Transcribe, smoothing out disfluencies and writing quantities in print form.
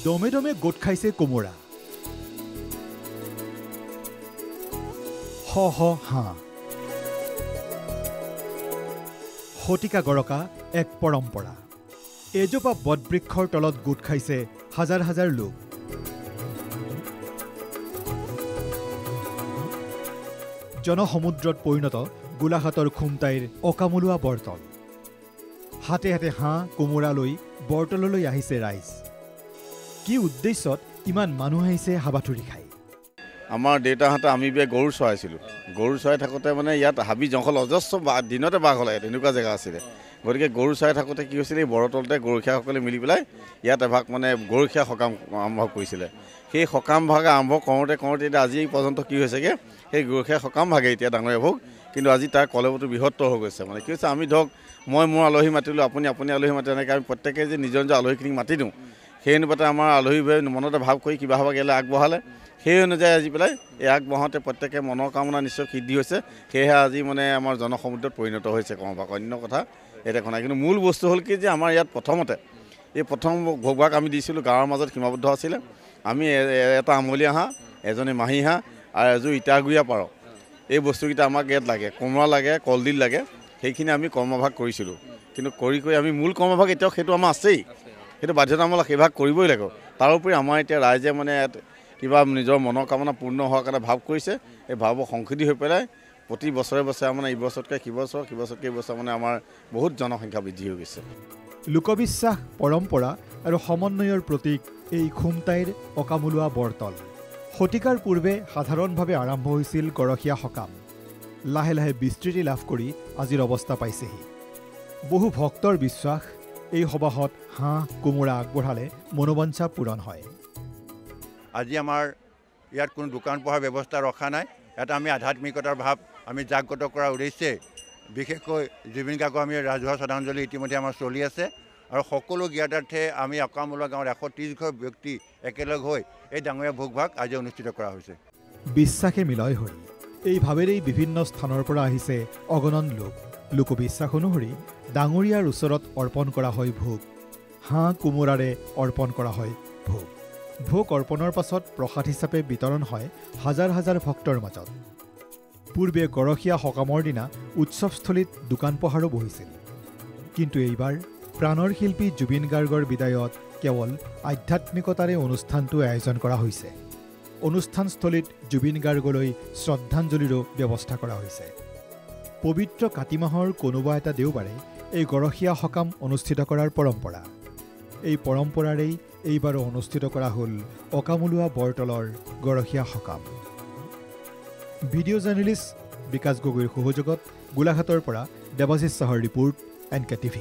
দমে দমে গোট খাইছে কোমোৰা হ হ হাঁ শতিকা গৰকা এক পৰম্পৰা এজোপা বটবৃক্ষৰ তলত গোট খাইছে হাজাৰ হাজাৰ লোক জনসমুদ্ৰত পৰিণত গোলাঘাটৰ খুমটাইৰ অকামলুৱা বৰতল হাতে হাতে হাঁহ কোমোৰা লৈ বৰতললৈ আহিছে ৰাইজ কি উদ্দেশ্যত ইমান মানুহ আহিছে হাবাথুৰি খাই আমাৰ দেউতাহঁতে আমি বিয়ে গৰু চৰাইছিলোঁ গৰু চৰাই থাকোঁতে মানে ইয়াত হাবি জংঘল অজস্ৰ দিনতে বাঘ ওলায় তেনেকুৱা জেগা আছিলে গতিকে গৰু চৰাই থাকোঁতে কি হৈছিলে এই বৰতলতে গৰখীয়াসকলে মিলি পেলাই ইয়াত এভাগ মানে গৰখীয়া সকাম আৰম্ভ কৰিছিলে সেই সকাম ভাগ আৰম্ভ কৰোঁতে এতিয়া আজি পৰ্যন্ত কি হৈছেগৈ সেই গৰখীয়া সকাম ভাগে এতিয়া ডাঙৰীয়া ভোগ কিন্তু আজি তাৰ কলেবৰটো বৃহত্তৰ হৈ গৈছে মানে কি হৈছে আমি ধৰক মই মোৰ আলহী মাতিলোঁ আপুনি আলহী মাতি এনেকৈ আমি প্ৰত্যেকে যে নিজৰ নিজৰ আলহীখিনিক মাতি দিওঁ সেই অনুপাতে আমাৰ আলহী মনতে ভাৱ কৰি কিবা হ'ব গেলে আগবঢ়ালে সেই অনুযায়ী আজি পেলাই এই আগবঢ়াওঁতে প্ৰত্যেকে মনৰ কামনা নিশ্চয় সিদ্ধি হৈছে সেয়েহে আজি মানে আমাৰ জনসমুদ্ৰত পৰিণত হৈছে কমভাগ অন্য কথা এটা কথা কিন্তু মূল বস্তু হ'ল কি যে আমাৰ ইয়াত প্ৰথমতে এই প্ৰথম ভোগভাগ আমি দিছিলোঁ গাঁৱৰ মাজত সীমাবদ্ধ আছিলে আমি এটা আমলীয়া হাঁহ এজনী মাহী হাঁহ আৰু এযোৰ ইটাগুৰিয়া পাৰ এই বস্তুকেইটা আমাক ইয়াত লাগে কোমোৰা লাগে কলডিল লাগে সেইখিনি আমি কৰ্মভাগ কৰিছিলোঁ কিন্তু কৰি আমি মূল কৰ্মভাগ এতিয়াও সেইটো আমাৰ আছেই সেইটো বাধ্যতামূলক সেই ভাগ কৰিবই লাগিব তাৰোপৰি আমাৰ এতিয়া ৰাইজে মানে কিবা নিজৰ মনৰ কামনা পূৰ্ণ হোৱাৰ কাৰণে ভাৱ কৰিছে এই ভাৱৰ সংশোধি হৈ পেলাই প্ৰতি বছৰে বছৰে মানে ইবছৰতকৈ সিবছৰতকৈ এইবছৰ মানে আমাৰ বহুত জনসংখ্যা বৃদ্ধি হৈ গৈছে লোকবিশ্বাস পৰম্পৰা আৰু সমন্বয়ৰ প্ৰতীক এই খুমটাইৰ অকামলুৱা বৰতল শতিকাৰ পূৰ্বে সাধাৰণভাৱে আৰম্ভ হৈছিল গৰখীয়া সকাম লাহে লাহে বিস্তৃতি লাভ কৰি আজিৰ অৱস্থা পাইছেহি বহু ভক্তৰ বিশ্বাস এই সবাহত হাঁহ কোমোৰা আগবঢ়ালে মনোবাঞ্ছা পূৰণ হয় আজি আমাৰ ইয়াত কোনো দোকান পোহাৰ ব্যৱস্থা ৰখা নাই ইয়াত আমি আধ্যাত্মিকতাৰ ভাৱ আমি জাগ্ৰত কৰাৰ উদ্দেশ্যে বিশেষকৈ জুবিন গাৰ্গক আমি ৰাজহুৱা শ্ৰদ্ধাঞ্জলি ইতিমধ্যে আমাৰ চলি আছে আৰু সকলো জ্ঞাতাৰ্থে আমি অকামলুৱা গাঁৱৰ 130 ঘৰ ব্যক্তি একেলগ হৈ এই ডাঙৰীয়া ভোগভাগ আজি অনুষ্ঠিত কৰা হৈছে বিশ্বাসে মিলয় হৈ এই ভাৱেৰেই বিভিন্ন স্থানৰ পৰা আহিছে অগণন লোক লোকবিশ্বাস অনুসৰি ডাঙৰীয়াৰ ওচৰত অৰ্পণ কৰা হয় ভোগ হাঁহ কোমোৰাৰে অৰ্পণ কৰা হয় ভোগ ভোগ অৰ্পণৰ পাছত প্ৰসাদ হিচাপে বিতৰণ হয় হাজাৰ হাজাৰ ভক্তৰ মাজত পূৰ্বে গৰখীয়া সকামৰ দিনা উৎসৱস্থলীত দোকান পোহাৰো বহিছিল কিন্তু এইবাৰ প্ৰাণৰ শিল্পী জুবিন গাৰ্গৰ বিদায়ত কেৱল আধ্যাত্মিকতাৰে অনুষ্ঠানটো আয়োজন কৰা হৈছে অনুষ্ঠানস্থলীত জুবিন গাৰ্গলৈ শ্ৰদ্ধাঞ্জলিৰো ব্যৱস্থা কৰা হৈছে পবিত্ৰ কাতি মাহৰ কোনোবা এটা দেওবাৰে এই গৰখীয়া সকাম অনুষ্ঠিত কৰাৰ পৰম্পৰা এই পৰম্পৰাৰেই এইবাৰো অনুষ্ঠিত কৰা হ'ল অকামলুৱা বৰতলৰ গৰখীয়া সকাম ভিডিঅ' জাৰ্নেলিষ্ট বিকাশ গগৈৰ সহযোগত গোলাঘাটৰ পৰা দেৱাশিষ চাহৰ ৰিপোৰ্ট NK TV